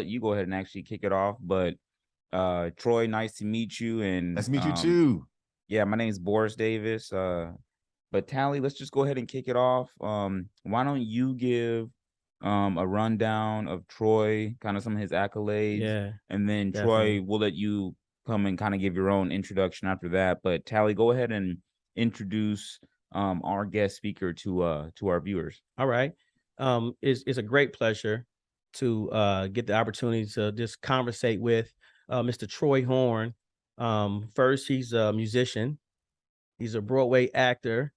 You go ahead and actually kick it off. But Troy, nice to meet you. Nice And to meet you too. yeah, my name is Boris Davis. But Tally, let's just go ahead and kick it off. Why don't you give a rundown of Troy, kind of some of his accolades, Yeah, and then Troy, definitely. we'll let you come and kind of give your own introduction after that. But Tally, go ahead and introduce our guest speaker to our viewers. All right. It's a great pleasure to get the opportunity to just conversate with Mr. Troy Horne. First, he's a musician. He's a Broadway actor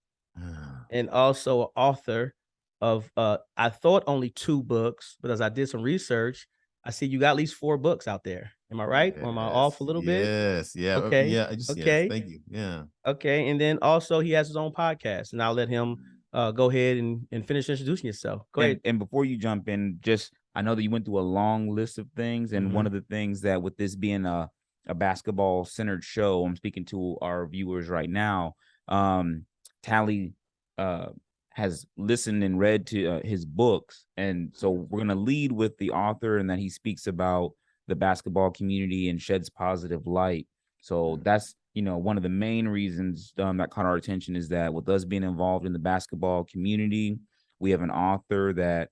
and also an author of I thought only 2 books, but as I did some research, I see you got at least 4 books out there. Am I right? Or am I off a little bit? Yes. Yeah. Okay. Yeah. Yes. Okay. Thank you. Yeah. Okay. And then also he has his own podcast, and I'll let him go ahead and finish introducing yourself. Go ahead. And before you jump in, just I know that you went through a long list of things, and one of the things that with this being a basketball centered show, I'm speaking to our viewers right now. Tally has listened and read to his books, and so we're gonna lead with the author, and then he speaks about the basketball community and sheds positive light. So that's one of the main reasons that caught our attention is that with us being involved in the basketball community, we have an author that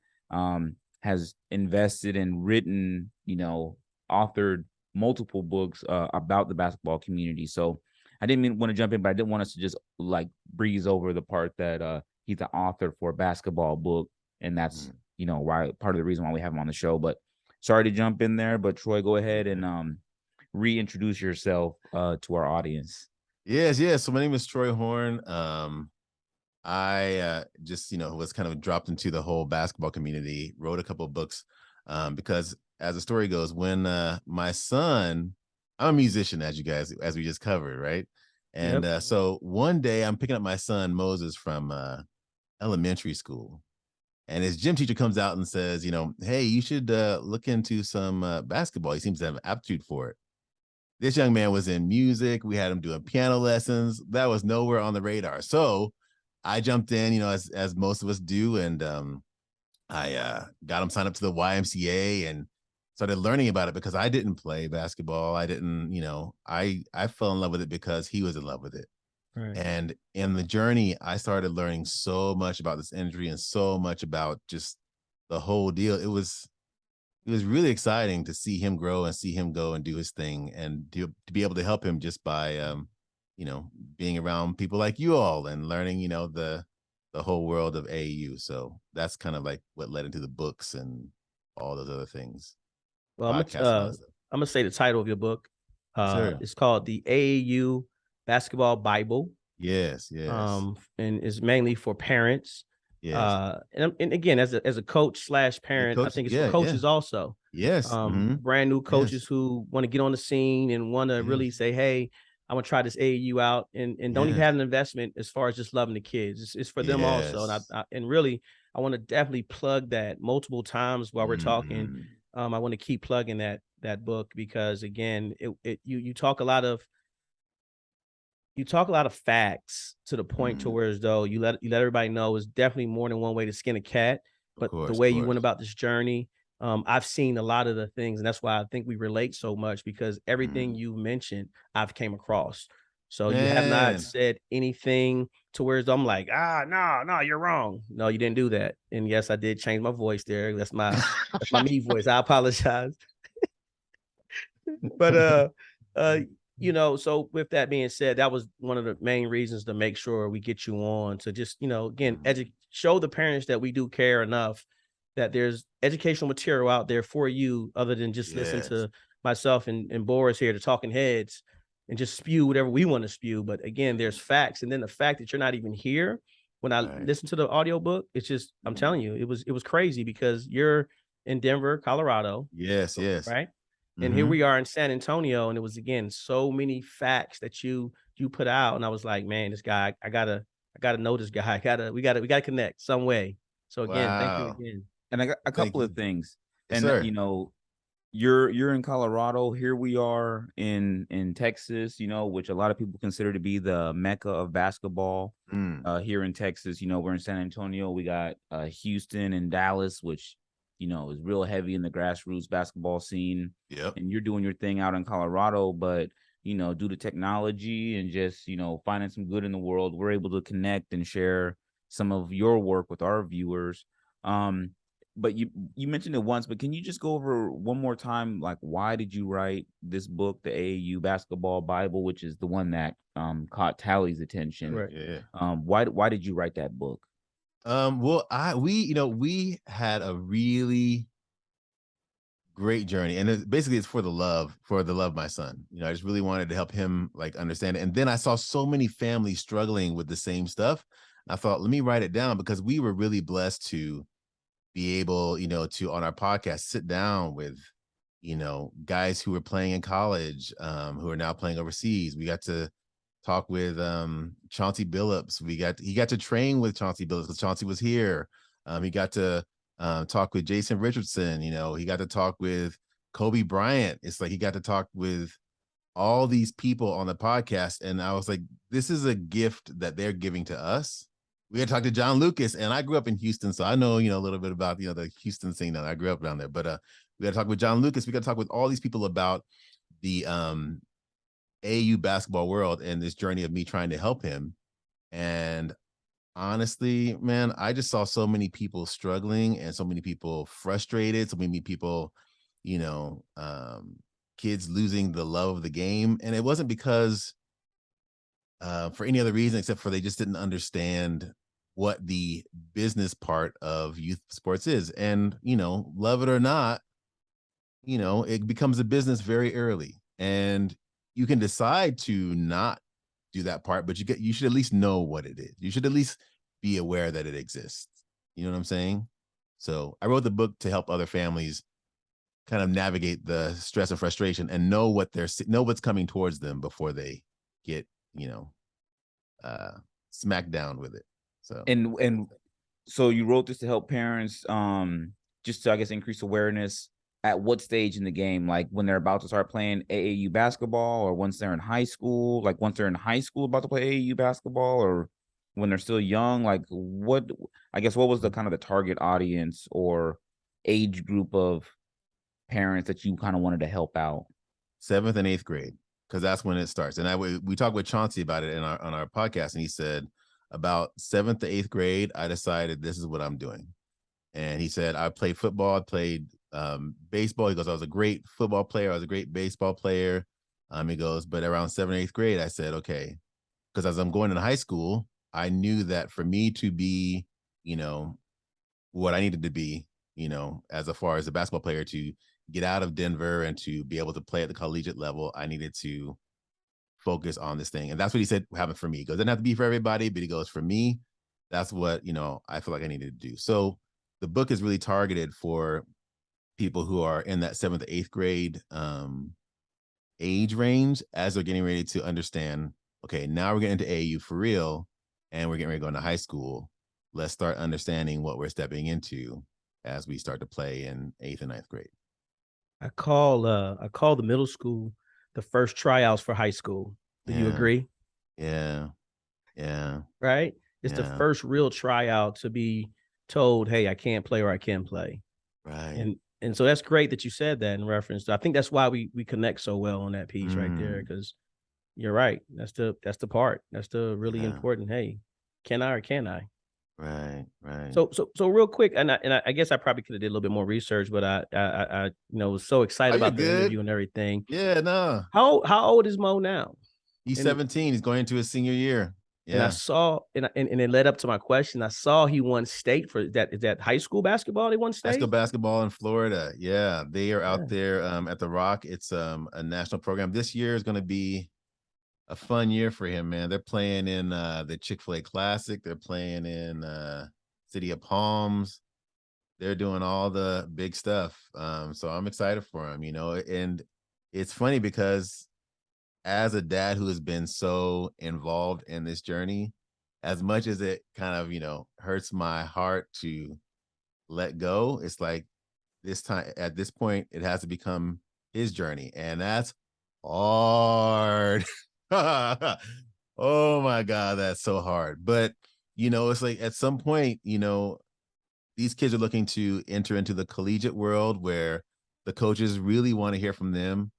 has invested and written, authored multiple books about the basketball community. So I didn't want to jump in, but I didn't want us to just like breeze over the part that he's the author for a basketball book, and that's why part of the reason why we have him on the show. But sorry to jump in there, but Troy, go ahead and reintroduce yourself to our audience. Yes. Yes. So my name is Troy Horne. I just was kind of dropped into the whole basketball community. Wrote a couple of books because, as the story goes, when my son, I'm a musician, as we just covered, right? And so one day I'm picking up my son Moses from elementary school, and his gym teacher comes out and says, hey, you should look into some basketball. He seems to have aptitude for it. This young man was in music. We had him doing piano lessons. That was nowhere on the radar. So I jumped in, as most of us do, and I got him signed up to the YMCA and started learning about it because I didn't play basketball. I didn't, I fell in love with it because he was in love with it. Right. And in the journey, I started learning so much about this injury and so much about just the whole deal. It was really exciting to see him grow and see him go and do his thing, and to be able to help him just by being around people like you all and learning the whole world of AAU. So that's kind of like what led into the books and all those other things. Well, I'm gonna say the title of your book. Sure. It's called the AAU Basketball Bible. Yes. And it's mainly for parents. Yes. And again, as a coach / parent, I think it's for coaches also. Yes. Brand new coaches who want to get on the scene and want to really say, hey, I want to try this AAU out, and don't even have an investment as far as just loving the kids. It's for them also. And really, I want to definitely plug that multiple times while we're talking. I want to keep plugging that book because again, you talk a lot of facts to the point to where as though you let everybody know it's definitely more than one way to skin a cat. But the way you went about this journey, I've seen a lot of the things, and that's why I think we relate so much because everything you mentioned, I've came across. So you have not said anything to where I'm like, no, you're wrong. No, you didn't do that. And yes, I did change my voice there. That's my me voice. I apologize. But so with that being said, that was one of the main reasons to make sure we get you on to just, again, show the parents that we do care enough that there's educational material out there for you other than just listen to myself and Boris here, the talking heads, and just spew whatever we want to spew. But again, there's facts. And then the fact that you're not even here when I listen to the audiobook, it's just, I'm telling you, it was crazy because you're in Denver, Colorado. Yes. Right. And here we are in San Antonio, and it was again so many facts that you put out, and I was like, man, this guy, I gotta know this guy. We gotta connect some way. So again, thank you again. And I got a couple of things, and you're in Colorado. Here we are in Texas, which a lot of people consider to be the Mecca of basketball. Here in Texas, we're in San Antonio. We got Houston and Dallas, which is real heavy in the grassroots basketball scene. Yep. And you're doing your thing out in Colorado, but due to technology and just, finding some good in the world, we're able to connect and share some of your work with our viewers. But you mentioned it once, but can you just go over one more time, like, why did you write this book, the AAU Basketball Bible, which is the one that caught Tally's attention? Right. Yeah. Why did you write that book? Well, we had a really great journey, and basically it's for the love of my son. I just really wanted to help him like understand it. And then I saw so many families struggling with the same stuff. I thought, let me write it down, because we were really blessed to be able, to on our podcast sit down with, guys who were playing in college, who are now playing overseas. We got to talk with Chauncey Billups. He got to train with Chauncey Billups because Chauncey was here. He got to talk with Jason Richardson. He got to talk with Kobe Bryant. It's like he got to talk with all these people on the podcast, and I was like, this is a gift that they're giving to us. We had to talk to John Lucas, and I grew up in Houston, so I know a little bit about the Houston scene. I grew up down there, but we got to talk with John Lucas. We got to talk with all these people about the AU basketball world and this journey of me trying to help him. And honestly, man, I just saw so many people struggling and so many people frustrated, so many people, kids losing the love of the game. And it wasn't because for any other reason except for they just didn't understand what the business part of youth sports is. And, love it or not, it becomes a business very early. And you can decide to not do that part, but you should at least know what it is. You should at least be aware that it exists. You know what I'm saying? So I wrote the book to help other families kind of navigate the stress and frustration and know what's coming towards them before they get, smacked down with it. So And so you wrote this to help parents, just to, I guess, increase awareness at what stage in the game, like when they're about to start playing AAU basketball, or once they're in high school, like once they're in high school about to play AAU basketball, or when they're still young, like what was the kind of the target audience or age group of parents that you kind of wanted to help out? 7th and 8th grade, because that's when it starts. And we talked with Chauncey about it on our podcast, and he said about 7th to 8th grade, I decided this is what I'm doing. And he said, I played football, I played baseball. He goes, I was a great football player, I was a great baseball player. He goes, but around 7th, 8th grade, I said, okay, because as I'm going into high school, I knew that for me to be, what I needed to be, as far as a basketball player, to get out of Denver and to be able to play at the collegiate level, I needed to focus on this thing. And that's what he said happened for me. He goes, it doesn't have to be for everybody, but he goes, for me, that's what, I feel like I needed to do. So the book is really targeted for people who are in that 7th to 8th grade age range, as they're getting ready to understand, okay, now we're getting into AAU for real, and we're getting ready to go into high school. Let's start understanding what we're stepping into as we start to play in 8th and 9th grade. I call the middle school the first tryouts for high school. Do you agree? Yeah. Right? It's the first real tryout to be told, hey, I can't play or I can play. Right. And so that's great that you said that in reference to, I think that's why we connect so well on that piece right there, because you're right. That's the part. That's the really important. Hey, can I or can I? Right. So real quick, and I guess I probably could have did a little bit more research, but I was so excited about the interview and everything. Yeah, no. How old is Mo now? He's 17. He's going into his senior year. Yeah. And I saw, and it led up to my question. I saw he won state for that. Is that high school basketball? They won state. High school basketball in Florida. Yeah, they are out there at the Rock. It's a national program. This year is going to be a fun year for him, man. They're playing in the Chick-fil-A Classic. They're playing in City of Palms. They're doing all the big stuff. So I'm excited for him, and it's funny because as a dad who has been so involved in this journey, as much as it kind of, hurts my heart to let go, it's like at this point, it has to become his journey. And that's hard. Oh my God, that's so hard. But, it's like at some point, these kids are looking to enter into the collegiate world where the coaches really want to hear from them.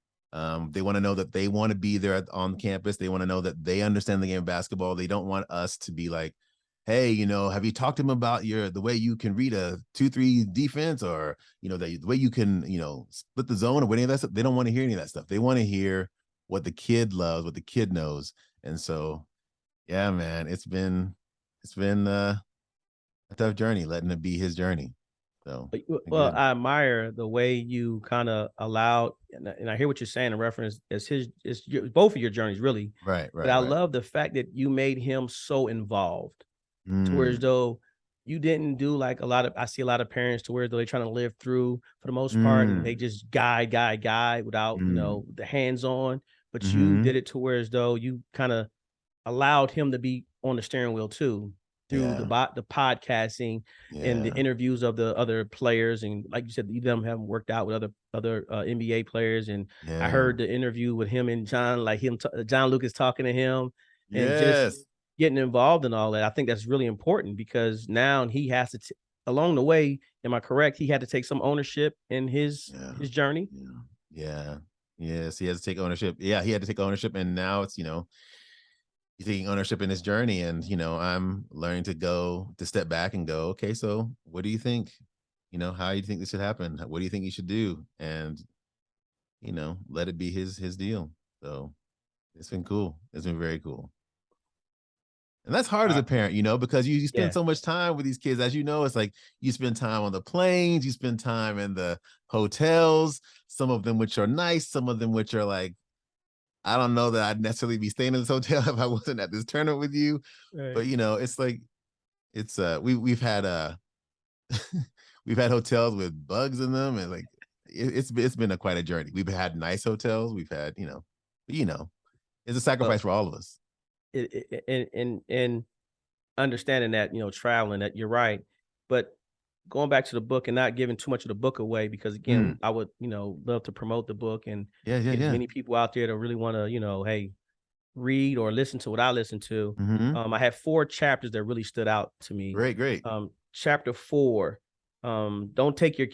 They want to know that they want to be there on campus. They want to know that they understand the game of basketball. They don't want us to be like, hey, have you talked to them about the way you can read a 2-3 defense, or, the way you can, split the zone or any of that stuff. They don't want to hear any of that stuff. They want to hear what the kid loves, what the kid knows. And so, yeah, man, it's been a tough journey, letting it be his journey. So, well, I admire the way you kind of allowed, and I hear what you're saying in reference as both of your journeys, really. Right. But I love the fact that you made him so involved, to where as though you didn't do like I see a lot of parents to where they're trying to live through for the most part, and they just guide without, the hands on. But you did it to where as though you kind of allowed him to be on the steering wheel too, through the podcasting and the interviews of the other players. And like you said, you them haven't worked out with other NBA players. And I heard the interview with him and John, like John Lucas talking to him and just getting involved in all that. I think that's really important, because now he has to, along the way, am I correct? He had to take some ownership in his journey. Yes, he has to take ownership. Yeah, he had to take ownership. And now it's, he's taking ownership in his journey. And, I'm learning to step back and go, okay, so what do you think? How do you think this should happen? What do you think you should do? And, let it be his deal. So it's been cool. It's been very cool. And that's hard as a parent, because you spend so much time with these kids. As you know, it's like you spend time on the planes, you spend time in the hotels, some of them which are nice, some of them which are like, I don't know that I'd necessarily be staying in this hotel if I wasn't at this tournament with you. Right. But it's like, it's we've had we've had hotels with bugs in them, and like it's been quite a journey. We've had nice hotels, we've had, it's a sacrifice for all of us. And understanding that, traveling, that you're right. But going back to the book and not giving too much of the book away, because again, I would, love to promote the book and get as many people out there that really want to, hey, read or listen to what I listen to. I have 4 chapters that really stood out to me. Great. Chapter 4, don't take your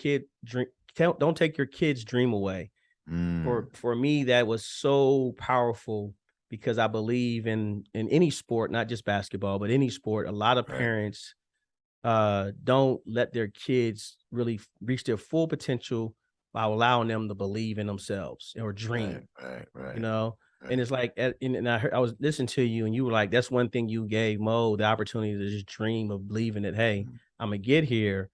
kid's dream away. For me, that was so powerful, because I believe in any sport, not just basketball, but any sport, a lot of parents don't let their kids really reach their full potential by allowing them to believe in themselves or dream. Right. And it's like, and I was listening to you, and you were like, that's one thing you gave Mo, the opportunity to just dream of believing that, hey, I'm gonna get here.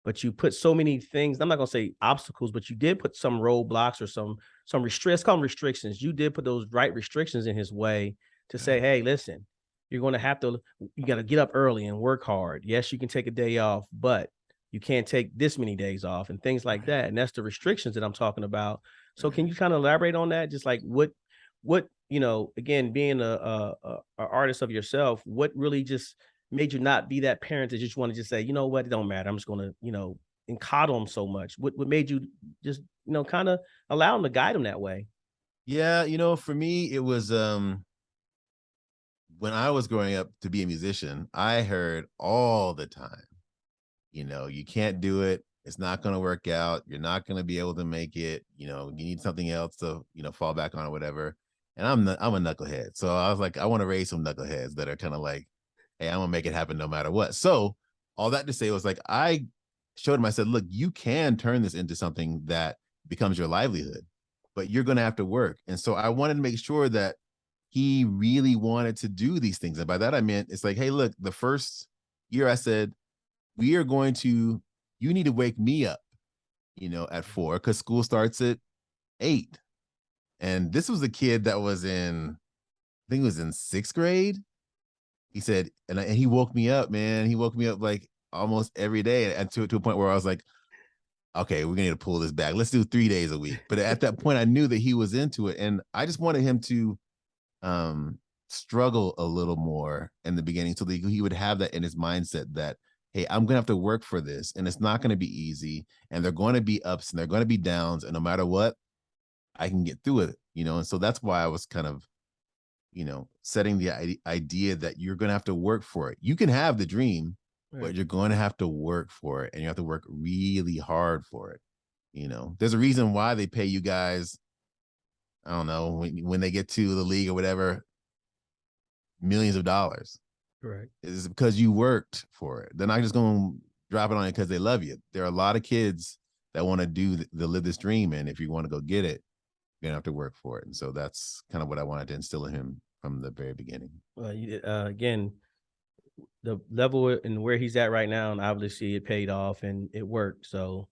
But you put so many things, I'm not gonna say obstacles, but you did put some roadblocks or some restrictions, call them restrictions. You did put those right restrictions in his way to say, hey, listen, you're gonna have to, you gotta get up early and work hard. Yes, you can take a day off, but you can't take this many days off and things like that. And that's the restrictions that I'm talking about. So can you kind of elaborate on that? Just like what, again, being a artist of yourself, what really just made you not be that parent that just want to just say, you know what, it don't matter, I'm just going to, and coddle them so much? What made you just, kind of allow them to guide them that way? Yeah, for me, it was when I was growing up to be a musician, I heard all the time, you can't do it. It's not going to work out. You're not going to be able to make it. You need something else to, fall back on or whatever. And I'm a knucklehead. So I was like, I want to raise some knuckleheads that are kind of like, hey, I'm gonna make it happen no matter what. So all that to say was like, I showed him, I said, look, you can turn this into something that becomes your livelihood, but you're gonna have to work. And so I wanted to make sure that he really wanted to do these things. And by that I meant, it's like, hey, look, the first year I said, you need to wake me up, at 4, because school starts at 8. And this was a kid that was in, I think it was in 6th grade. He said, and he woke me up, man. He woke me up like almost every day, and to a point where I was like, okay, we're gonna need to pull this back. Let's do 3 days a week. But at that point, I knew that he was into it, and I just wanted him to struggle a little more in the beginning, so that he would have that in his mindset that, hey, I'm gonna have to work for this, and it's not gonna be easy, and they're going to be ups and they're going to be downs, and no matter what, I can get through it, And so that's why I was kind of, setting the idea that you're going to have to work for it. You can have the dream, but you're going to have to work for it, and you have to work really hard for it. There's a reason why they pay you guys, I don't know, when they get to the league or whatever, millions of dollars. Correct. It's because you worked for it. They're not just going to drop it on you because they love you. There are a lot of kids that want to live this dream, and if you want to go get it, you're gonna have to work for it. And so that's kind of what I wanted to instill in him from the very beginning. Well, again, the level and where he's at right now, and obviously it paid off and it worked. So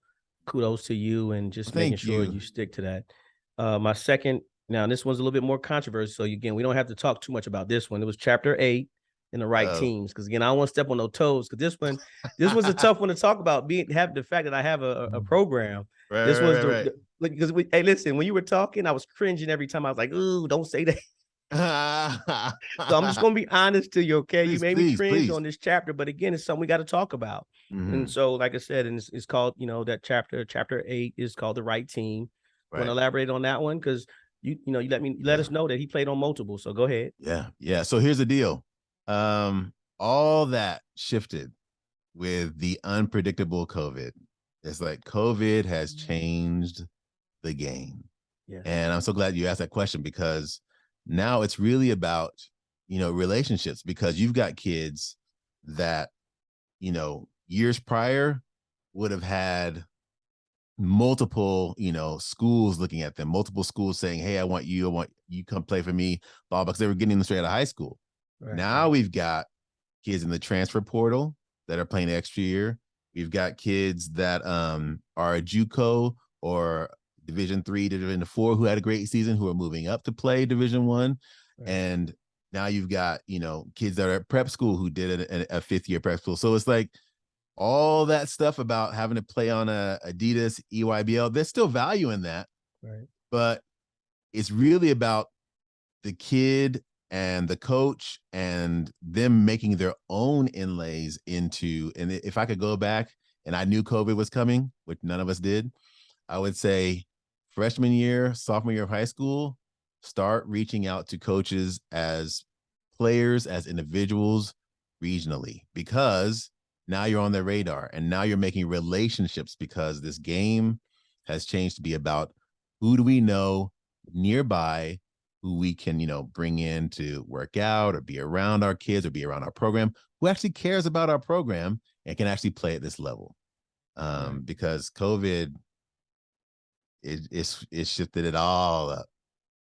kudos to you, and just making sure you stick to that. My second, now this one's a little bit more controversial. So again, we don't have to talk too much about this one. It was chapter 8 in the right teams. Because again, I don't want to step on no toes. Because this was a tough one to talk about. Have the fact that I have a program. Right, this was right. Because hey, listen, when you were talking, I was cringing every time. I was like, ooh, don't say that. So I'm just gonna be honest to you, okay? You made me cringe on this chapter, but again, it's something we got to talk about. And so, like I said, and it's called, that chapter 8 is called The Right Team. Right. Want to elaborate on that one? Because you let us know that he played on multiple. So go ahead. Yeah. So here's the deal. All that shifted with the unpredictable COVID. It's like COVID has changed the game. Yeah. And I'm so glad you asked that question, because now it's really about, relationships, because you've got kids that, years prior would have had multiple, schools looking at them, multiple schools saying, hey, I want you come play for me, blah, because they were getting them straight out of high school. Right. Now we've got kids in the transfer portal that are playing extra year. We've got kids that are a JUCO or Division 3, Division 4 who had a great season, who are moving up to play Division 1. Right. And now you've got, kids that are at prep school who did a 5th year prep school. So it's like all that stuff about having to play on a Adidas, EYBL, there's still value in that. Right. But it's really about the kid and the coach and them making their own inlays into, and if I could go back and I knew COVID was coming, which none of us did, I would say freshman year, sophomore year of high school, start reaching out to coaches as players, as individuals, regionally, because now you're on their radar and now you're making relationships, because this game has changed to be about who do we know nearby, who we can, bring in to work out or be around our kids or be around our program, who actually cares about our program and can actually play at this level. Because COVID, it shifted it all up,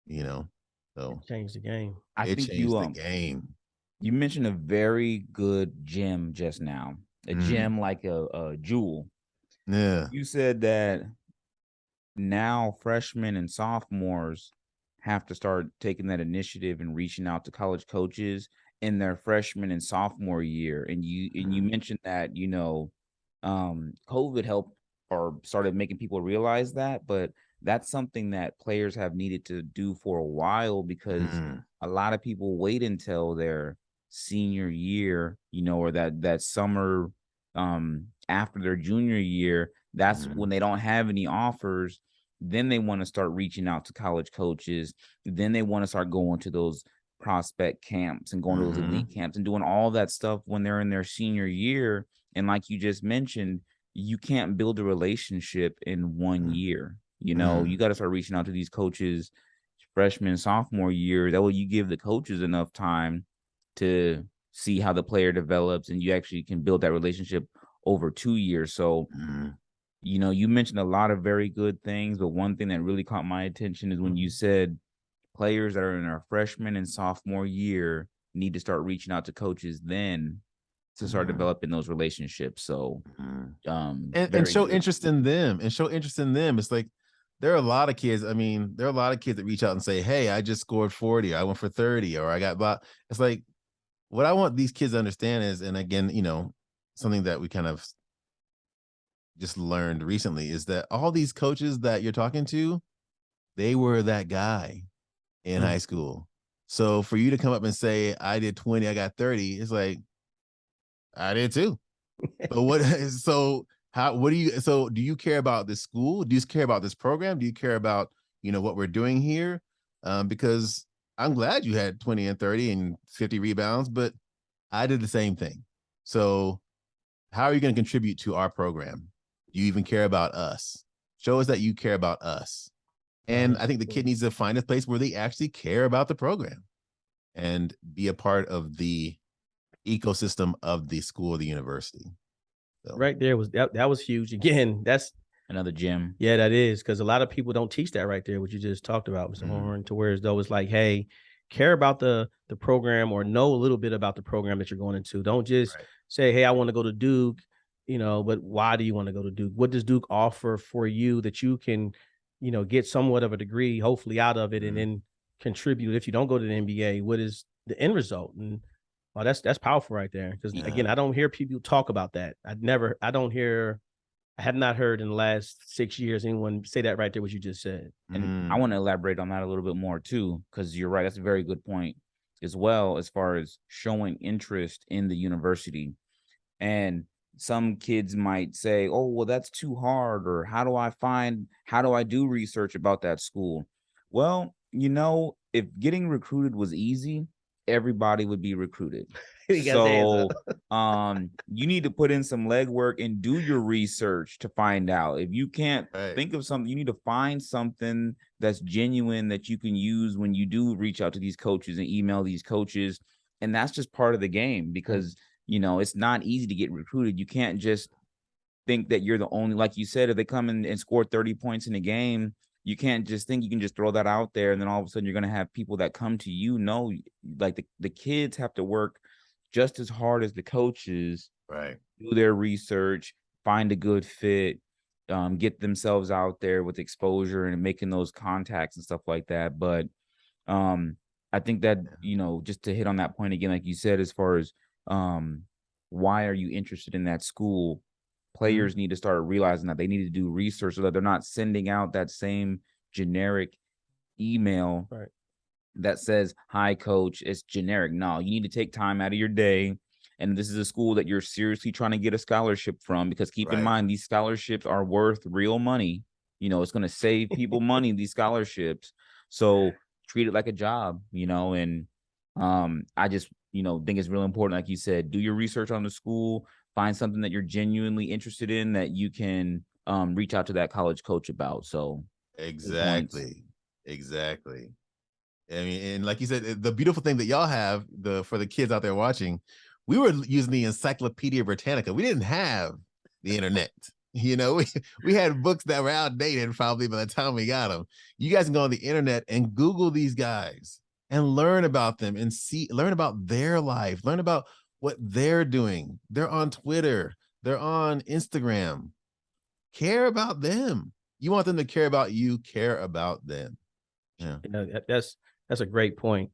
so it changed the game. It changed the game. You mentioned a very good gym just now, a gym like a Jewel. Yeah. You said that now freshmen and sophomores have to start taking that initiative and reaching out to college coaches in their freshman and sophomore year. And you mentioned that, COVID helped or started making people realize that, but that's something that players have needed to do for a while, because a lot of people wait until their senior year, or that summer after their junior year. That's when they don't have any offers. Then they want to start reaching out to college coaches. Then they want to start going to those prospect camps and going to those elite camps and doing all that stuff when they're in their senior year. And like you just mentioned, you can't build a relationship in 1 year. You got to start reaching out to these coaches freshman, sophomore year. That way you give the coaches enough time to see how the player develops, and you actually can build that relationship over 2 years. So, you mentioned a lot of very good things, but one thing that really caught my attention is when you said players that are in their freshman and sophomore year need to start reaching out to coaches then to start developing those relationships. So, and show interest in them, It's like, there are a lot of kids. I mean, there are a lot of kids that reach out and say, hey, I just scored 40, I went for 30, or I got blah. It's like, what I want these kids to understand is, and again, something that we kind of just learned recently, is that all these coaches that you're talking to, they were that guy in high school. So for you to come up and say, I did 20, I got 30, it's like, I did too. But do you care about this school? Do you care about this program? Do you care about, what we're doing here? Because I'm glad you had 20 and 30 and 50 rebounds, but I did the same thing. So How are you going to contribute to our program? Do you even care about us? Show us that you care about us. And I think the kid needs to find a place where they actually care about the program and be a part of the ecosystem of the school or the university. So. Right there was that was huge. Again, that's another gym. Yeah, that is, because a lot of people don't teach that right there, what you just talked about, Mr. Horne, to where as though it's like, hey, care about the program or know a little bit about the program that you're going into. Don't just say, hey, I want to go to Duke, but why do you want to go to Duke? What does Duke offer for you that you can, get somewhat of a degree, hopefully out of it, and then contribute. If you don't go to the NBA, what is the end result? And well, that's powerful right there. Because again, I don't hear people talk about that. I have not heard in the last 6 years anyone say that right there, what you just said. And I want to elaborate on that a little bit more too, because you're right. That's a very good point as well, as far as showing interest in the university. And some kids might say, oh, well, that's too hard. Or how do I do research about that school? Well, if getting recruited was easy, everybody would be recruited. So you need to put in some legwork and do your research to find out. If you can't think of something, you need to find something that's genuine that you can use when you do reach out to these coaches and email these coaches. And that's just part of the game, because it's not easy to get recruited. You can't just think that you're the only, like you said, if they come in and score 30 points in a game, you can't just think you can just throw that out there and then all of a sudden you're going to have people that come to you. No, like the kids have to work just as hard as the coaches, do their research, find a good fit, get themselves out there with exposure and making those contacts and stuff like that. But I think that, just to hit on that point again, like you said, as far as why are you interested in that school? Players need to start realizing that they need to do research so that they're not sending out that same generic email that says, hi, coach, it's generic. No, you need to take time out of your day. And this is a school that you're seriously trying to get a scholarship from, because keep in mind, these scholarships are worth real money. It's going to save people money, these scholarships. So treat it like a job, and I just, think it's real important. Like you said, do your research on the school, find something that you're genuinely interested in that you can reach out to that college coach about. So exactly. I mean, and like you said, the beautiful thing that y'all have for the kids out there watching, we were using the Encyclopedia Britannica. We didn't have the internet. We had books that were outdated probably by the time we got them. You guys can go on the internet and Google these guys and learn about them and learn about their life, learn about what they're doing. They're on Twitter. They're on Instagram. Care about them. You want them to care about you. Care about them. Yeah. That's a great point.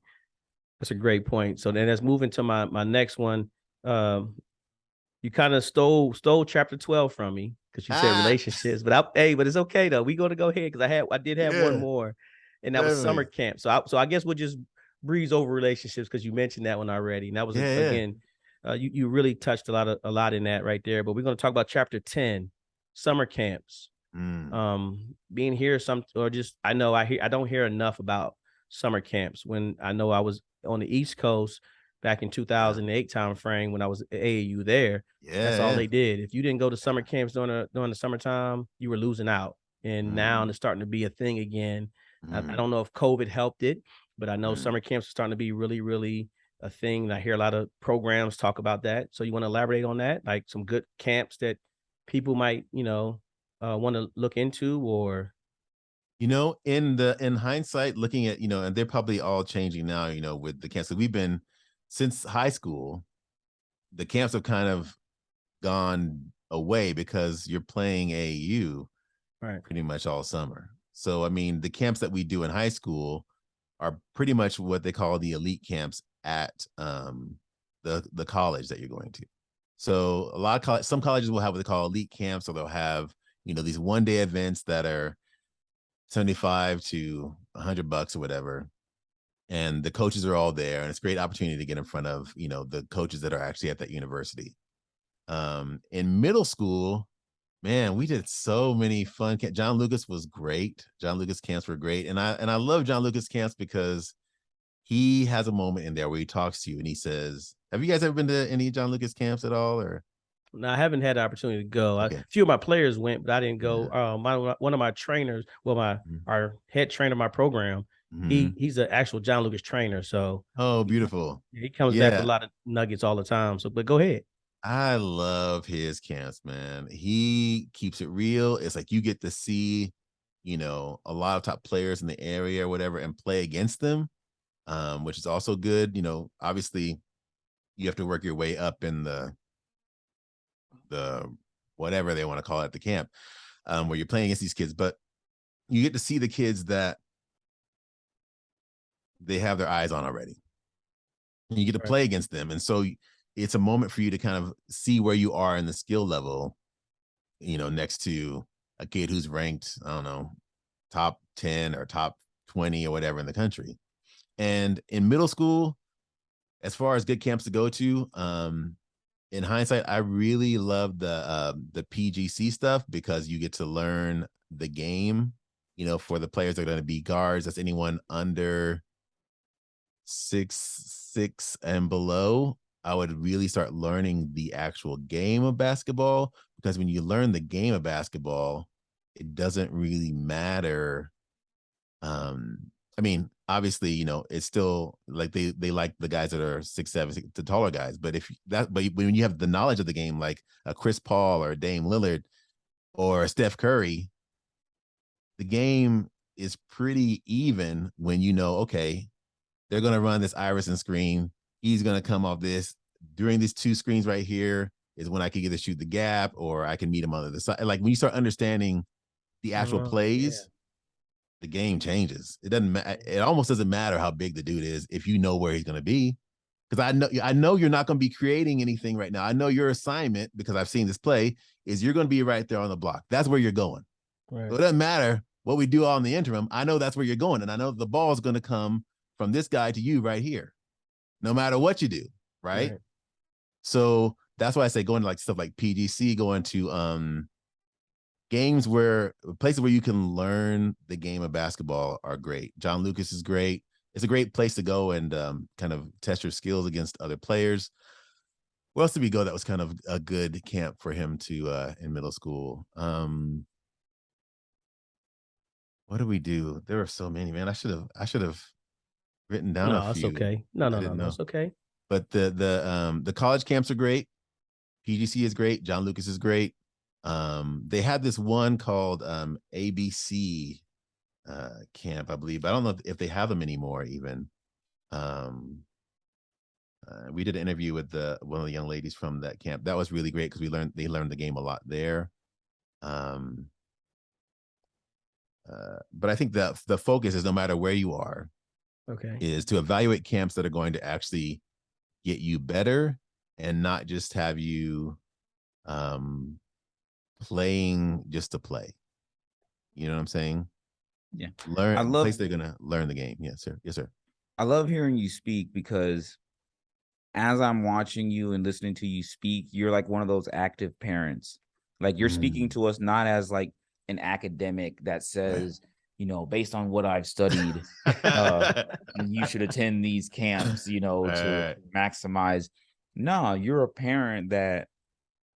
That's a great point. So then let's move into my next one. You kind of stole chapter 12 from me because you said relationships, but but it's okay though. We're going to go ahead because I did have one more, and that was summer camp. So I guess we'll just breeze over relationships because you mentioned that one already. And that was again, you really touched a lot in that right there. But we're going to talk about chapter 10, summer camps. Being here I don't hear enough about summer camps. When I know I was on the East Coast back in 2008 time frame when I was at AAU there, that's all they did. If you didn't go to summer camps during the summertime, you were losing out. And now it's starting to be a thing again. I don't know if COVID helped it, but I know summer camps are starting to be really, really a thing. And I hear a lot of programs talk about that. So you want to elaborate on that, like some good camps that people might, want to look into? Or in hindsight, looking at, and they're probably all changing now, with the camps that we've been since high school, the camps have kind of gone away because you're playing AAU pretty much all summer. So, I mean, the camps that we do in high school are pretty much what they call the elite camps at the college that you're going to. So some colleges will have what they call elite camps, or they'll have, these one-day events that are $75 to $100 or whatever. And the coaches are all there, and it's a great opportunity to get in front of, the coaches that are actually at that university. In middle school, man, we did so many fun camps. John Lucas was great. John Lucas camps were great. And I love John Lucas camps because he has a moment in there where he talks to you and he says, have you guys ever been to any John Lucas camps at all? Or No, I haven't had the opportunity to go. Okay. A few of my players went, but I didn't go. Yeah. One of my trainers, well, our head trainer of my program, Mhm. he's an actual John Lucas trainer. So Oh, beautiful. he comes back with Yeah. a lot of nuggets all the time. So, but go ahead. I love his camps, man. He keeps it real. It's like you get to see, a lot of top players in the area or whatever and play against them, which is also good. Obviously you have to work your way up in the whatever they want to call it, the camp, where you're playing against these kids, but you get to see the kids that they have their eyes on already. And you get to Right. play against them. And so it's a moment for you to kind of see where you are in the skill level, next to a kid who's ranked, I don't know, top 10 or top 20 or whatever in the country. And in middle school, as far as good camps to go to, in hindsight, I really love the PGC stuff because you get to learn the game, for the players that are going to be guards. That's anyone under 6'6" and below. I would really start learning the actual game of basketball, because when you learn the game of basketball, it doesn't really matter. I mean, obviously, it's still like they like the guys that are 6'7", the taller guys. But but when you have the knowledge of the game, like a Chris Paul or a Dame Lillard or a Steph Curry, the game is pretty even when okay, they're gonna run this Iverson screen. He's gonna come off this during these two screens right here is when I can either shoot the gap or I can meet him on the side. Like when you start understanding the actual plays, the game changes. It doesn't matter. It almost doesn't matter how big the dude is if you know where he's going to be. Because I know you're not going to be creating anything right now. I know your assignment, because I've seen this play, is you're going to be right there on the block. That's where you're going. Right. So it doesn't matter what we do on the interim. I know that's where you're going. And I know the ball is going to come from this guy to you right here, no matter what you do. Right. So that's why I say going to like stuff like PGC, going to games places where you can learn the game of basketball are great. John Lucas is great. It's a great place to go and kind of test your skills against other players. Where else did we go that was kind of a good camp for him to in middle school? What did we do? There were so many, man. I should have written down a few. No, it's okay. No, it's okay. But the college camps are great. PGC is great. John Lucas is great. They had this one called ABC camp, I believe. I don't know if they have them anymore even. We did an interview with one of the young ladies from that camp. That was really great because they learned the game a lot there. But I think that the focus is, no matter where you are, is to evaluate camps that are going to actually get you better and not just have you playing just to play. You know what I'm saying? Yeah. Place they're gonna learn the game. Yes, sir. Yes, sir. I love hearing you speak, because as I'm watching you and listening to you speak, you're like one of those active parents. Like you're speaking to us not as like an academic that says, based on what I've studied, you should attend these camps, to maximize. No, you're a parent that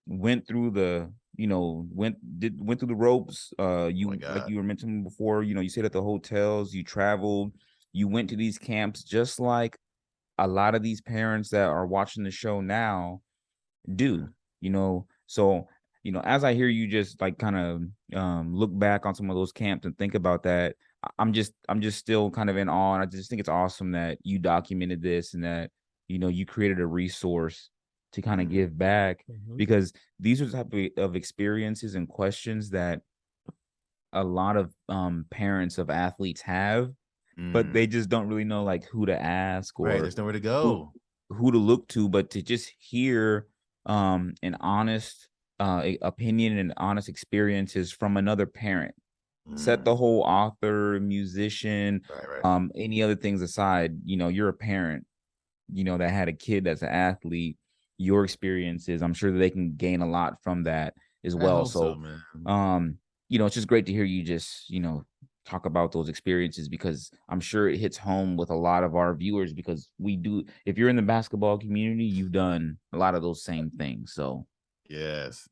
went through the went through the ropes. Like you were mentioning before, you stayed at the hotels, you traveled, you went to these camps, just like a lot of these parents that are watching the show now do. So as I hear you just like kind of look back on some of those camps and think about that, I'm just still kind of in awe, and I just think it's awesome that you documented this and that you created a resource to kind of give back, because these are the type of experiences and questions that a lot of parents of athletes have, but they just don't really know like who to ask or there's nowhere to go, who to look to. But to just hear an honest opinion and honest experiences from another parent, set the whole author, musician, any other things aside, you're a parent, that had a kid that's an athlete. Your experiences, I'm sure that they can gain a lot from that as well. So man. It's just great to hear you just, talk about those experiences, because I'm sure it hits home with a lot of our viewers, because if you're in the basketball community, you've done a lot of those same things. So Yes.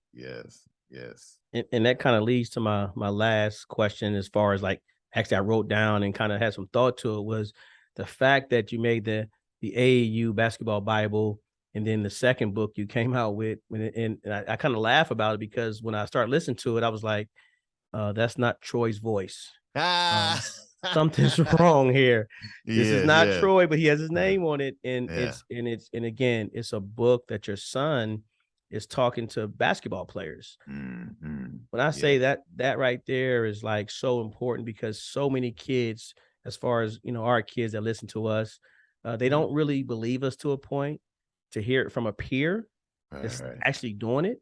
And that kind of leads to my last question, as far as like, actually I wrote down and kind of had some thought to it, was the fact that you made the AAU basketball Bible, and then the second book you came out with, and I kind of laugh about it, because when I started listening to it, I was like, that's not Troy's voice. Something's wrong here. This is not Troy, but he has his name on it. And and again, it's a book that your son is talking to basketball players. When I say that right there is like so important, because so many kids, as far as, our kids that listen to us, they don't really believe us to a point. To hear it from a peer that's actually doing it,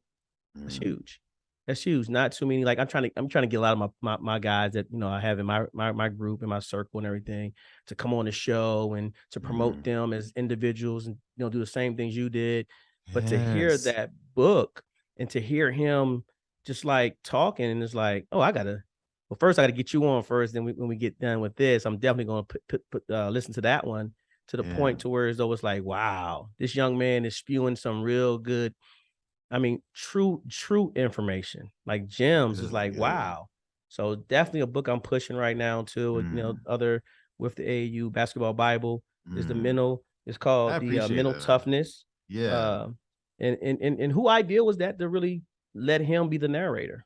that's huge. That's huge. Not too many. Like, I'm trying to get a lot of my guys that, I have in my group, in my circle and everything, to come on the show and to promote them as individuals, and do the same things you did. But to hear that book and to hear him just like talking, and it's like, oh, first I gotta get you on first. Then when we get done with this, I'm definitely gonna listen to that one, to the point to where, as though it's like, wow, this young man is spewing some real good, true information, like gems. Is like, wow. So definitely a book I'm pushing right now too. Other with the AAU basketball Bible is it's called the Mental Toughness. Yeah. And who idea was that to really let him be the narrator?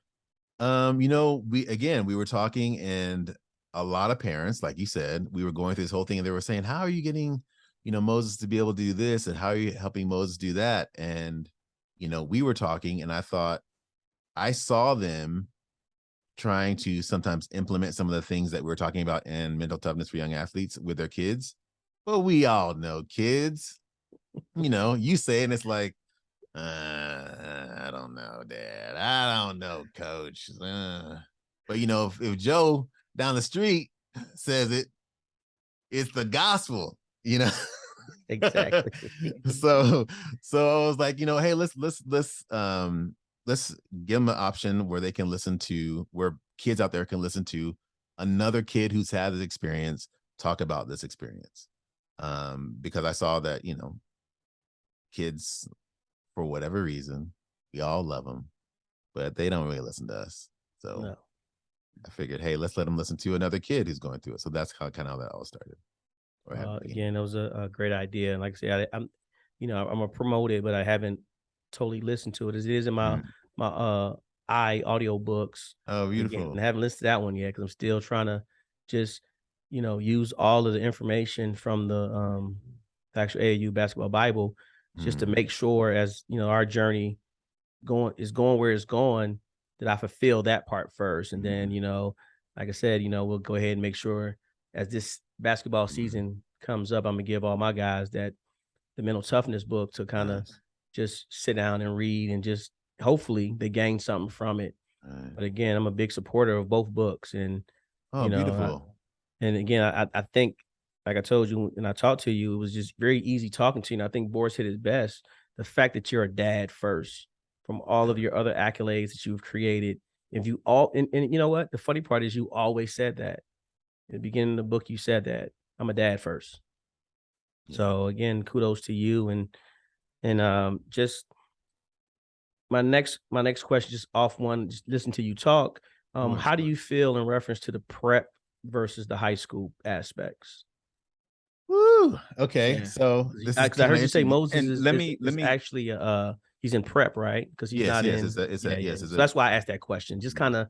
We were talking, and a lot of parents, like you said, we were going through this whole thing, and they were saying, how are you getting, Moses to be able to do this, and how are you helping Moses do that? And, we were talking, and I saw them trying to sometimes implement some of the things that we were talking about in mental toughness for young athletes with their kids. But we all know kids, you say, and it's like, I don't know, Dad. I don't know, Coach. But if Joe down the street says it, it's the gospel, Exactly. So I was like, hey, let's give them an option where they can listen to, where kids out there can listen to another kid who's had this experience talk about this experience. Because I saw that, kids, for whatever reason, we all love them, but they don't really listen to us. So no. I figured, hey, let's let them listen to another kid who's going through it. So that's how that all started. Again, that was a great idea. And like I say, I'm gonna promote it, but I haven't totally listened to it. It is in my audio books. Oh, beautiful. Again, I haven't listened to that one yet, because I'm still trying to just, use all of the information from the actual AAU basketball Bible, just to make sure, as our journey going where it's going, that I fulfill that part first. And then, like I said, we'll go ahead and make sure, as this basketball season comes up, I'm gonna give all my guys the mental toughness book to kind of just sit down and read, and just hopefully they gain something from it. But again, I'm a big supporter of both books. And beautiful. And again, I think, like I told you, and I talked to you, it was just very easy talking to you. And I think Boris hit it best. The fact that you're a dad first, from all of your other accolades that you've created. If you all, and you know what? The funny part is, you always said that. In the beginning of the book, you said that I'm a dad first. Yeah. So again, kudos to you. And just my next question, just off one, just listen to you talk. How do you feel in reference to the prep versus the high school aspects? Woo. Okay. Yeah. So this is, I heard you say Moses is actually he's in prep, right? Because he's not in. So that's why I asked that question. Just kind of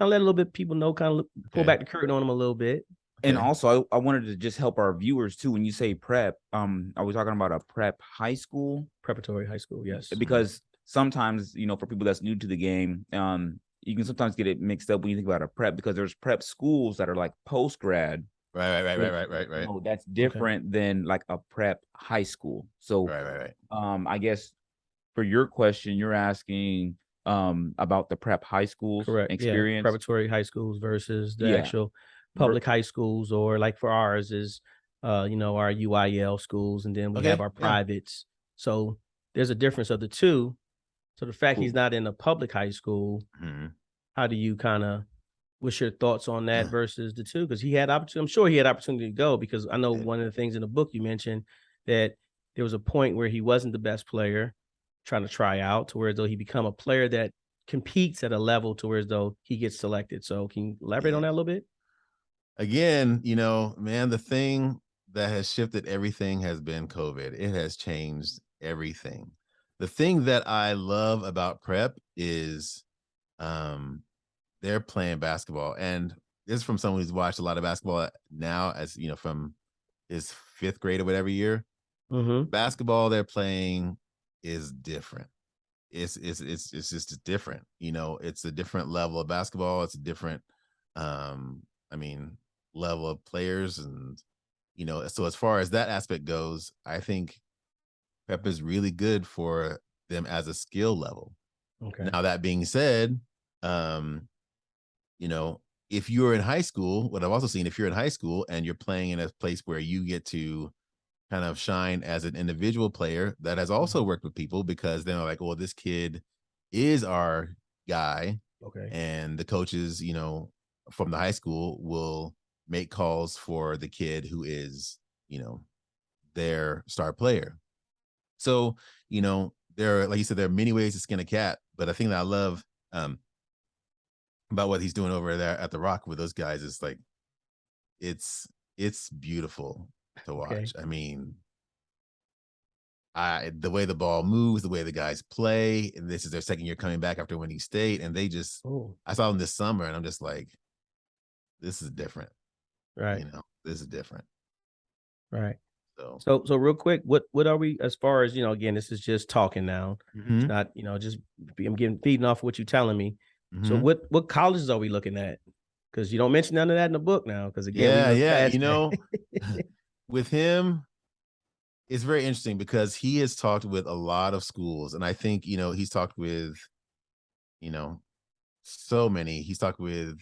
let a little bit people know, kind of pull back the curtain on them a little bit. And also, I wanted to just help our viewers too. When you say prep, are we talking about a prep high school? Preparatory high school, yes. Because sometimes, for people that's new to the game, you can sometimes get it mixed up when you think about a prep, because there's prep schools that are like post grad. Right. That's different than like a prep high school. So right. I guess for your question, you're asking about the prep high schools. Correct. Experience. Yeah. Preparatory high schools versus the actual public high schools, or like for ours is our UIL schools, and then we have our privates. So there's a difference of the two. So the fact he's not in a public high school, how do you what's your thoughts on that versus the two? Because he had opportunity. I'm sure he had opportunity to go, because I know one of the things in the book you mentioned that there was a point where he wasn't the best player, trying to try out to where as though he become a player that competes at a level to where as though he gets selected. So can you elaborate on that a little bit? Again, you know, man, the thing that has shifted everything has been COVID. It has changed everything. The thing that I love about prep is they're playing basketball. And this is from someone who's watched a lot of basketball now, as you know, from his 5th grade or whatever year. Basketball they're playing is different. It's just different. You know, it's a different level of basketball. It's a different level of players. And, you know, so as far as that aspect goes, I think prep is really good for them as a skill level. Okay. Now, that being said, you know, if you're in high school, what I've also seen, if you're in high school and you're playing in a place where you get to kind of shine as an individual player, that has also worked with people, because they're like, well, this kid is our guy. Okay. And the coaches, you know, from the high school will make calls for the kid who is, you know, their star player. So, you know, there are, like you said, there are many ways to skin a cat, but the thing that I love about what he's doing over there at the Rock with those guys is like, it's beautiful to watch. Okay. I mean, the way the ball moves, the way the guys play, and this is their 2nd year coming back after winning state, and they just, I saw them this summer, and I'm just like, this is different. Right. You know, this is different. Right. So real quick, what are we, as far as, you know, again, this is just talking now. It's not, you know, just I'm feeding off what you're telling me. So what colleges are we looking at? Because you don't mention none of that in the book now. Because again, you know, with him, it's very interesting because he has talked with a lot of schools, and I think, you know, he's talked with, you know, so many. He's talked with,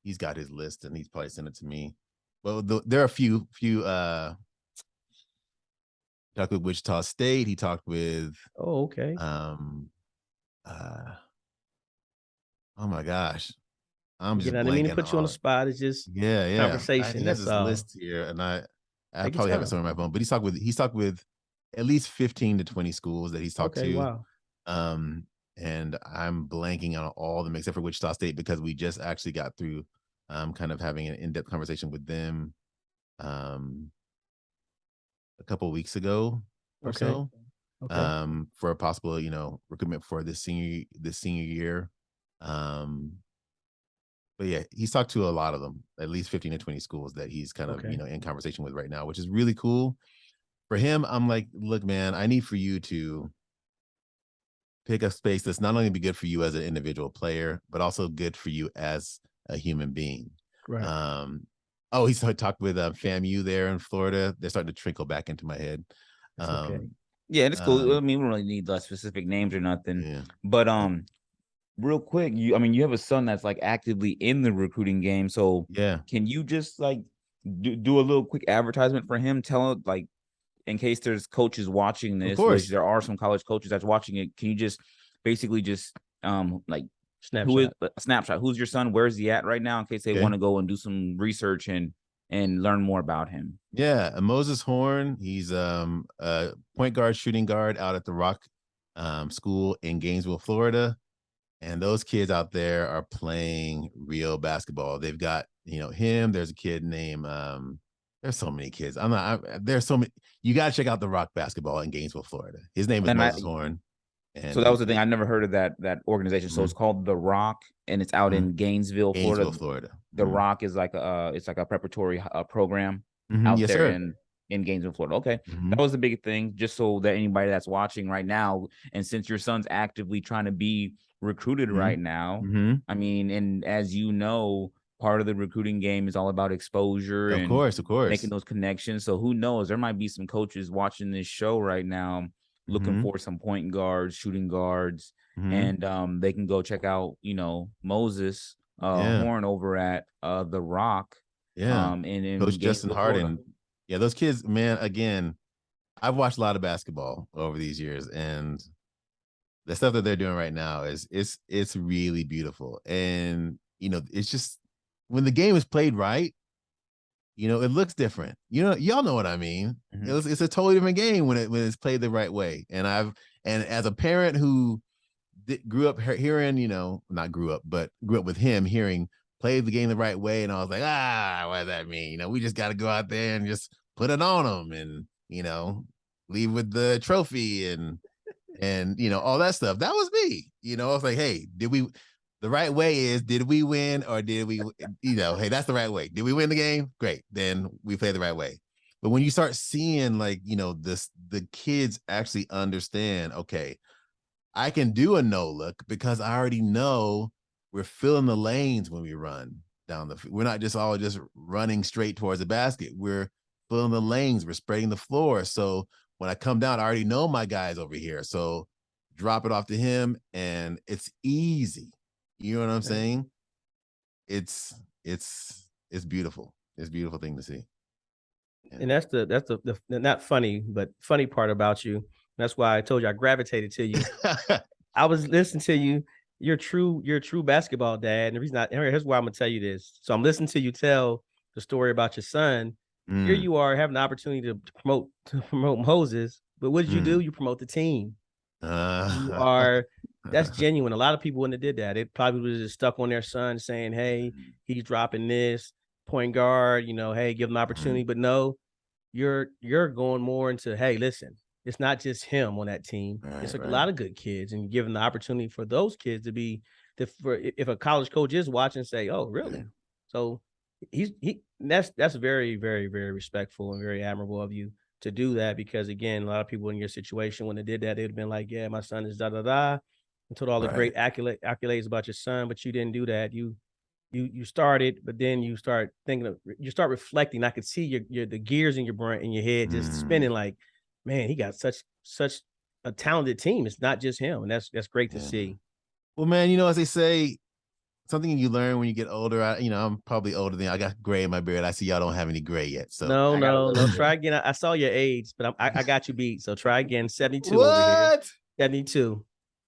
he's got his list, and he's probably sent it to me. Well, there are a few. He talked with Wichita State. He talked with. Oh, okay. Oh my gosh, I'm just. I didn't mean to put you on the spot. It's just conversation. He has this list here, and I probably have it somewhere on my phone. But he's talked with at least 15 to 20 schools that he's talked to. Wow. And I'm blanking on all of them except for Wichita State, because we just actually got through kind of having an in-depth conversation with them a couple of weeks ago or so. For a possible, you know, recruitment for this senior year. But yeah, he's talked to a lot of them, at least 15 to 20 schools that he's kind of, you know, in conversation with right now, which is really cool. For him, I'm like, look, man, I need for you to pick a space that's not only be good for you as an individual player, but also good for you as a human being. Right. He's talked with FAMU there in Florida. They're starting to trickle back into my head. Yeah, it's cool. I mean, we don't really need specific names or nothing. Yeah. But real quick, you have a son that's like actively in the recruiting game. So yeah, can you just like do a little quick advertisement for him? Tell, like, in case there's coaches watching this, which there are some college coaches that's watching it. Can you just basically just like snapshot? Who's your son? Where's he at right now? In case they want to go and do some research and learn more about him. Yeah, Moses Horne. He's a point guard, shooting guard out at the Rock School in Gainesville, Florida. And those kids out there are playing real basketball. They've got, you know, him. There's a kid named there's so many kids. There's so many. You got to check out the Rock basketball in Gainesville, Florida. His name is Moses Horne. And so that was the thing. I never heard of that organization. So it's called The Rock, and it's out in Gainesville, Florida. The Rock is like it's like a preparatory program out there in Gainesville, Florida. Okay, that was the big thing. Just so that anybody that's watching right now, and since your son's actively trying to be recruited right now, I mean, and as you know, part of the recruiting game is all about exposure, of course, making those connections. So who knows? There might be some coaches watching this show right now, looking for some point guards, shooting guards, and they can go check out, you know, Moses Horne over at The Rock. Yeah, and Coach Justin Harden. Yeah, those kids, man. Again, I've watched a lot of basketball over these years, and the stuff that they're doing right now it's really beautiful. And you know, it's just when the game is played right, You know, it looks different. You know, y'all know what I mean. Mhm. It's a totally different game when it's played the right way. And as a parent who grew up hearing, you know, not grew up, but grew up with him hearing play the game the right way, and I was like, what does that mean? You know, we just got to go out there and just put it on them, and you know, leave with the trophy and you know all that stuff. That was me. You know, I was like, hey, the right way is, did we win or did we, you know, hey, that's the right way. Did we win the game? Great. Then we play the right way. But when you start seeing, like, you know, the kids actually understand, okay, I can do a no look because I already know we're filling the lanes when we run down the field. We're not just all just running straight towards the basket. We're filling the lanes. We're spreading the floor. So when I come down, I already know my guy's over here. So drop it off to him and it's easy. You know what I'm saying? It's beautiful. It's a beautiful thing to see. Yeah. And that's the not funny, but funny part about you. That's why I told you I gravitated to you. I was listening to you. You're a true basketball dad. And the reason here's why I'm gonna tell you this. So I'm listening to you tell the story about your son. Here you are having the opportunity to promote Moses, but what did you do? You promote the team. That's genuine. A lot of people wouldn't have did that. It probably was just stuck on their son saying, hey, he's dropping this point guard, you know, hey, give him an opportunity. But no, you're going more into, hey, listen, it's not just him on that team. It's a lot of good kids, and giving the opportunity for those kids to be if a college coach is watching, say, oh, really? Yeah. So that's very, very, very respectful and very admirable of you to do that, because again, a lot of people in your situation, when they did that, they'd have been like, yeah, my son is da-da-da, and told all the great accolades about your son, but you didn't do that. You started, but then you start you start reflecting. I could see the gears in your brain, in your head, just spinning like, man, he got such a talented team. It's not just him. And that's great to see. Well, man, you know, as they say, something you learn when you get older. I'm probably older than you. I got gray in my beard. I see y'all don't have any gray yet. So no. Try again. I saw your age, but I got you beat. So try again. 72 what? Over here. 72.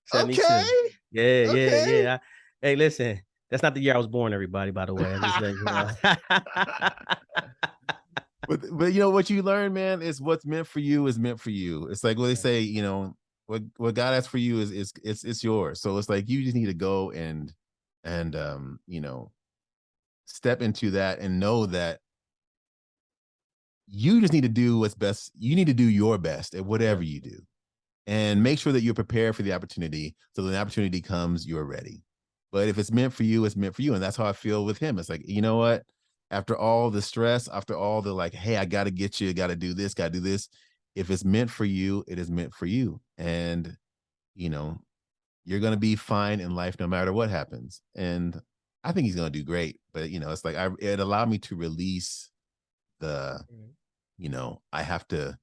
72. Okay. Yeah. Hey, listen. That's not the year I was born, everybody, by the way. I'm just letting you know. But you know what you learn, man, is what's meant for you is meant for you. It's like what they say, you know, what God has for you is it's yours. So it's like you just need to go and you know, step into that and know that you just need to do what's best. You need to do your best at whatever you do, and make sure that you're prepared for the opportunity. So when the opportunity comes, you're ready. But if it's meant for you, it's meant for you. And that's how I feel with him. It's like, you know what? After all the stress, after all the like, hey, I got to get you, got to do this, got to do this. If it's meant for you, it is meant for you. And, you know, you're going to be fine in life no matter what happens. And I think he's going to do great. But, you know, it's like it allowed me to release the, you know, I have to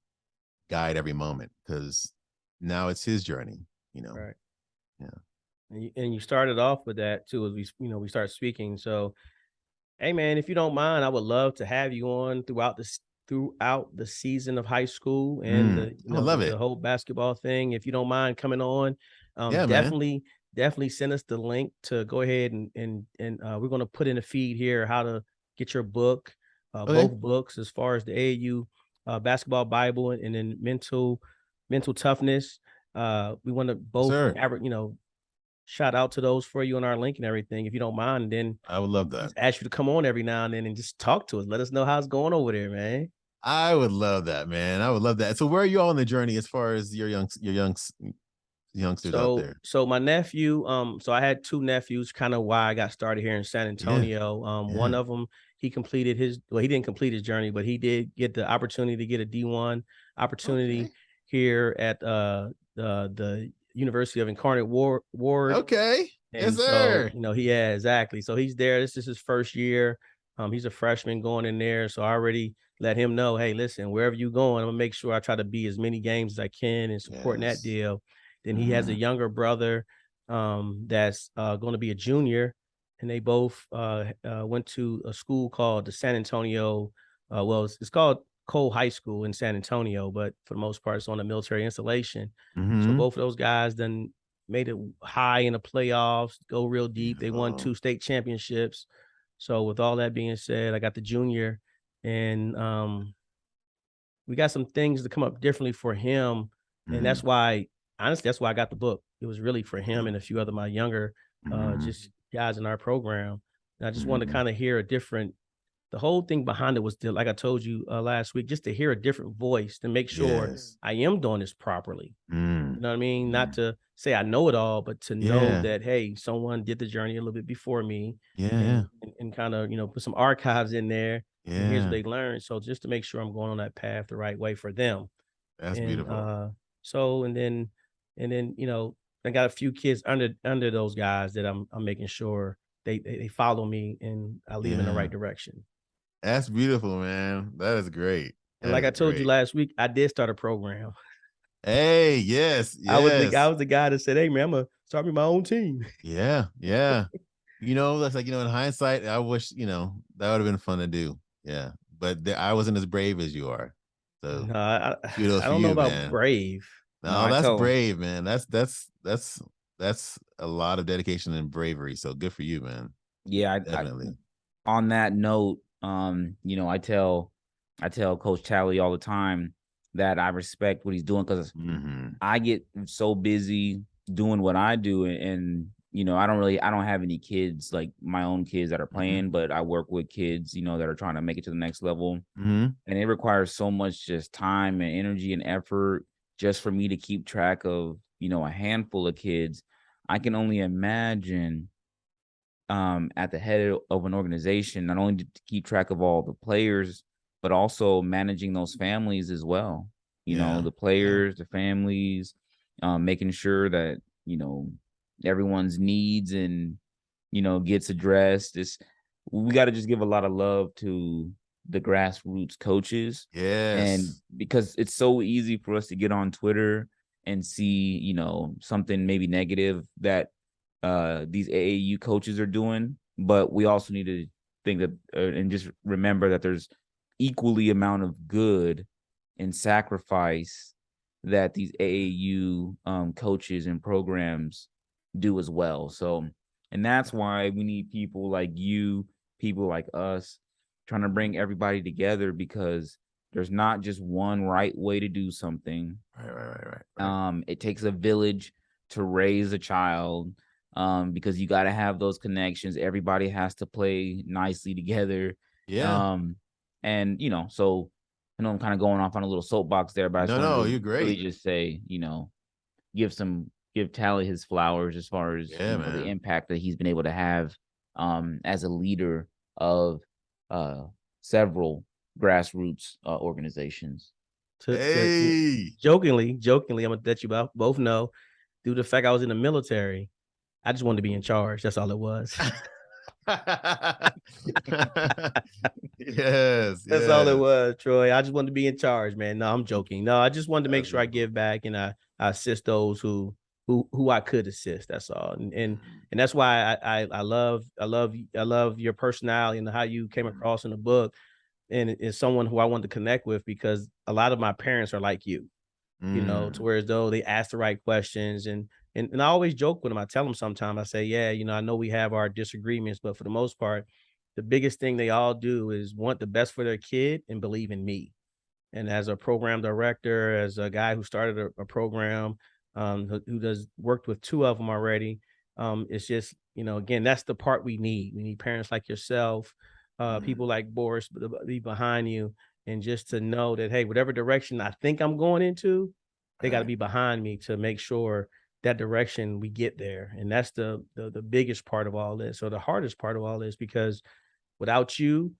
guide every moment because now it's his journey, you know. Right. Yeah. And you started off with that too, as we start speaking. So, hey man, if you don't mind, I would love to have you on throughout the season of high school and I love it. The whole basketball thing. If you don't mind coming on, Yeah, definitely send us the link to go ahead and we're going to put in a feed here how to get your book, both books, as far as the AAU basketball Bible and then mental toughness. We want to both, shout out to those for you on our link and everything. If you don't mind, then I would love that. Ask you to come on every now and then and just talk to us. Let us know how it's going over there, man. I would love that, man. I would love that. So where are you all on the journey as far as your youngsters out there? So my nephew, so I had two nephews, kind of why I got started here in San Antonio. One of them, he didn't complete his journey, but he did get the opportunity to get a D1 opportunity here at the University of Incarnate Word. Okay. And yes, sir. So, exactly. So he's there. This is his first year. He's a freshman going in there. So I already let him know, hey, listen, wherever you going, I'm gonna make sure I try to be as many games as I can and supporting that deal. Then he has a younger brother that's going to be a junior, and they both went to a school called the San Antonio. It's called Cole High School in San Antonio, but for the most part, it's on a military installation. So both of those guys then made it high in the playoffs, go real deep. They won 2 state championships. So with all that being said, I got the junior and we got some things to come up differently for him, and that's why, honestly, that's why I got the book. It was really for him and a few other my younger just guys in our program. And I just wanted to kind of hear a different. The whole thing behind it was to, like I told you last week, just to hear a different voice to make sure I am doing this properly. You know what I mean? Not to say I know it all, but to know that, hey, someone did the journey a little bit before me, and kind of, put some archives in there, and here's what they learned. So just to make sure I'm going on that path the right way for them. That's And beautiful. and then I got a few kids under those guys that I'm making sure they follow me and I lead them in the right direction. That's beautiful, man. That is great. And like I told you last week, I did start a program. Hey, yes. I was the guy that said, "Hey, man, I'm gonna start me my own team." Yeah. That's like, in hindsight, I wish, that would have been fun to do. Yeah. But I wasn't as brave as you are. So No, I kudos for don't know you, about man. brave. No, that's brave, man. That's a lot of dedication and bravery. So good for you, man. Yeah, Definitely. On that note, I tell Coach Talley all the time that I respect what he's doing, because I get so busy doing what I do, and I don't have any kids, like my own kids that are playing, but I work with kids, that are trying to make it to the next level, and it requires so much just time and energy and effort just for me to keep track of a handful of kids. I can only imagine at the head of an organization, not only to keep track of all the players, but also managing those families as well. The players, the families, making sure that, everyone's needs and, gets addressed. We got to just give a lot of love to the grassroots coaches. Yes. And because it's so easy for us to get on Twitter and see, something maybe negative that these AAU coaches are doing, but we also need to think that and just remember that there's equally amount of good and sacrifice that these AAU coaches and programs do as well. So, and that's why we need people like you, people like us, trying to bring everybody together, because there's not just one right way to do something. Right. It takes a village to raise a child. Because you got to have those connections. Everybody has to play nicely together. Yeah. And so I'm kind of going off on a little soapbox there, but I just wanted to you're great. really just say, give Tally his flowers as far as the impact that he's been able to have as a leader of several grassroots organizations. Jokingly, I'm gonna let you both know, due to the fact I was in the military, I just wanted to be in charge. That's all it was. Yes. That's all it was, Troy. I just wanted to be in charge, man. No, I'm joking. No, I just wanted to make sure I give back and I assist those who I could assist. That's all. And that's why I love your personality and how you came across in the book. And it's someone who I wanted to connect with, because a lot of my parents are like you, to where as though they ask the right questions. And I always joke with them. I tell them sometimes, I say, yeah, I know we have our disagreements, but for the most part, the biggest thing they all do is want the best for their kid and believe in me. And as a program director, as a guy who started a program, who does worked with two of them already, it's just, again, that's the part we need. We need parents like yourself, people like Boris be behind you, and just to know that, hey, whatever direction I think I'm going into, they got to be behind me to make sure that direction we get there. And that's the biggest part of all this, or the hardest part of all this, because without your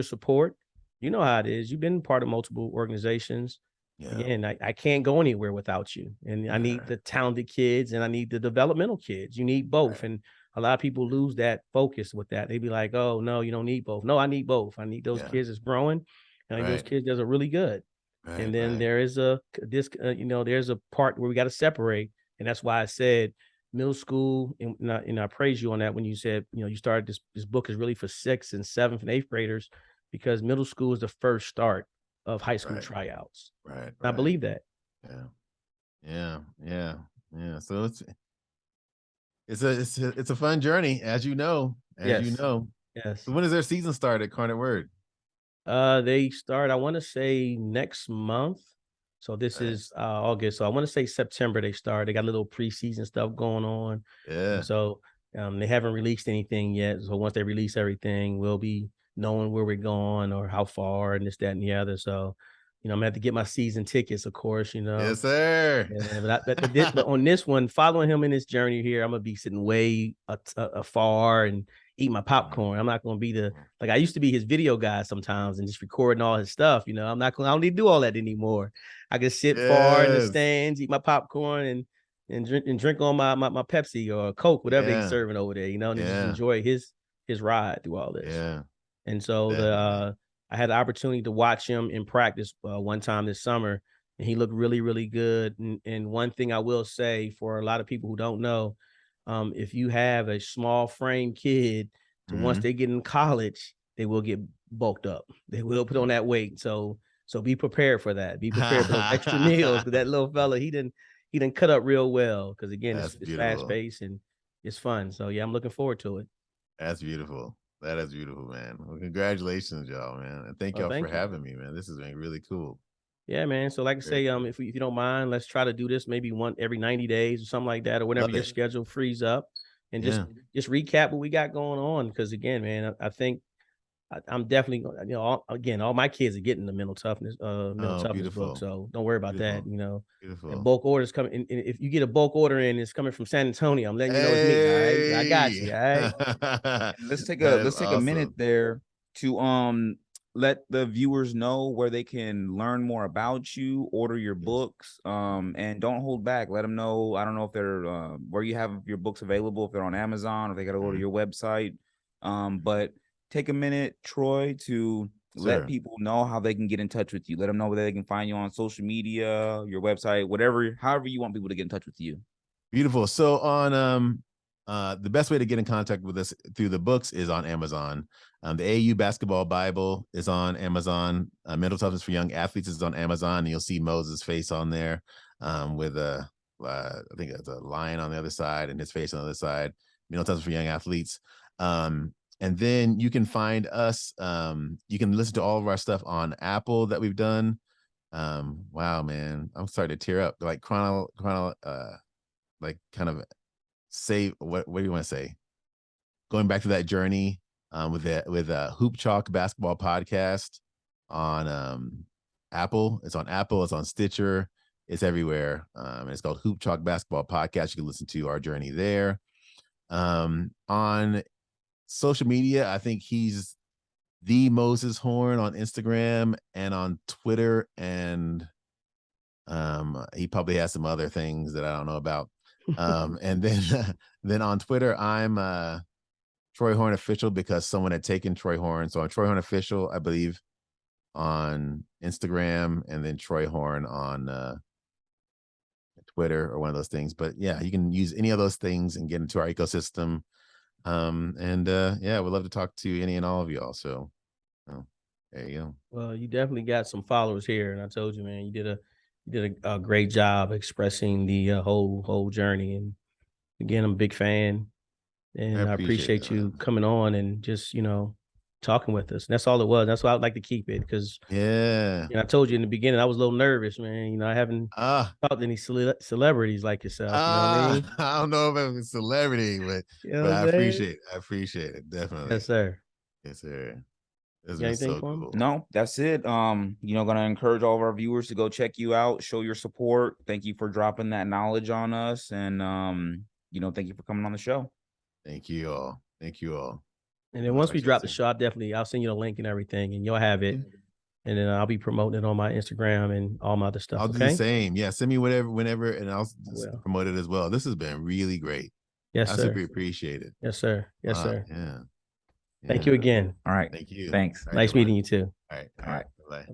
support, you know how it is. You've been part of multiple organizations. Again, I can't go anywhere without you. And I need the talented kids and I need the developmental kids. You need both. And a lot of people lose that focus with that. They be like, oh, no, you don't need both. No, I need both. I need those kids that's growing. And I need those kids that are really good. And then there is there's a part where we got to separate. And that's why I said middle school, and I praise you on that when you said, you started this book is really for 6th and 7th and 8th graders, because middle school is the first start of high school tryouts. Right. I believe that. Yeah. So it's a fun journey, as you know. Yes. So when does their season start at Carnet Word? They start, I want to say next month. So this is August. So I want to say September they start. They got a little preseason stuff going on. Yeah. And so they haven't released anything yet. So once they release everything, we'll be knowing where we're going or how far and this, that, and the other. So, I'm gonna have to get my season tickets, of course, Yes, sir. Yeah, but on this one, following him in his journey here, I'm gonna be sitting way afar and eat my popcorn. I'm not gonna be like I used to be his video guy sometimes and just recording all his stuff. I don't need to do all that anymore. I can sit far in the stands, eat my popcorn and drink on my Pepsi or Coke, whatever they're serving over there, and just enjoy his ride through all this. Yeah. And so I had the opportunity to watch him in practice one time this summer, and he looked really, really good. And one thing I will say for a lot of people who don't know, if you have a small frame kid, once they get in college, they will get bulked up. They will put on that weight. So be prepared for that. Be prepared for those extra meals. Because that little fella, he didn't cut up real well. Because again, it's fast paced and it's fun. So yeah, I'm looking forward to it. That's beautiful. That is beautiful, man. Well, congratulations, y'all, man. And thank y'all for having me, man. This has been really cool. Yeah, man. So like I say, if you don't mind, let's try to do this maybe every 90 days or something like that, or whenever your schedule frees up, and just recap what we got going on. Because again, man, I think I'm definitely, all my kids are getting the mental toughness book. So don't worry about that. Beautiful. And bulk orders coming. And if you get a bulk order in, it's coming from San Antonio. I'm letting you know it's me. All right, I got you. All right. Let's take a minute there to let the viewers know where they can learn more about you, order your books, and don't hold back. Let them know. I don't know if they're where you have your books available, if they're on Amazon, or they got to go to your website. But take a minute, Troy, to let people know how they can get in touch with you. Let them know where they can find you on social media, your website, however you want people to get in touch with you. Beautiful. So on the best way to get in contact with us through the books is on Amazon. The AAU Basketball Bible is on Amazon. Mental Toughness for Young Athletes is on Amazon, and you'll see Moses' face on there with I think it's a lion on the other side and his face on the other side. Mental Toughness for Young Athletes. And then you can find us. You can listen to all of our stuff on Apple that we've done. Wow, man, I'm starting to tear up. Like like kind of say what do you want to say? Going back to that journey with Hoop Chalk Basketball Podcast on Apple. It's on Apple. It's on Stitcher. It's everywhere. And it's called Hoop Chalk Basketball Podcast. You can listen to our journey there. On social media, I think he's the Moses Horne on Instagram and on Twitter, and he probably has some other things that I don't know about. And then on Twitter, I'm Troy Horne Official, because someone had taken Troy Horne. So I'm Troy Horne Official, I believe, on Instagram, and then Troy Horne on Twitter or one of those things. But yeah, you can use any of those things and get into our ecosystem. Yeah, we'd love to talk to any and all of y'all. So there you go. Well, you definitely got some followers here, and I told you, man, you did a great job expressing the whole journey. And again, I'm a big fan, and I appreciate you coming on and just talking with us. And that's all it was. That's why I'd like to keep it, because I told you in the beginning I was a little nervous, man. I haven't talked to any celebrities like yourself. You know what I mean? I don't know if I'm a celebrity, but I appreciate it. Definitely. Yes, sir. Yes, sir. This has been so cool. No, that's it. Gonna encourage all of our viewers to go check you out, show your support. Thank you for dropping that knowledge on us, and thank you for coming on the show. Thank you all. And then once we drop the show, I'll send you the link and everything, and you'll have it. And then I'll be promoting it on my Instagram and all my other stuff. I'll do the same. Yeah, send me whenever, and I'll promote it as well. This has been really great. Yes, sir. I super appreciate it. Yes, sir. Yes, sir. Yeah. Thank you again. All right. Thank you. Thanks. Nice meeting you too. All right. Bye. Bye-bye.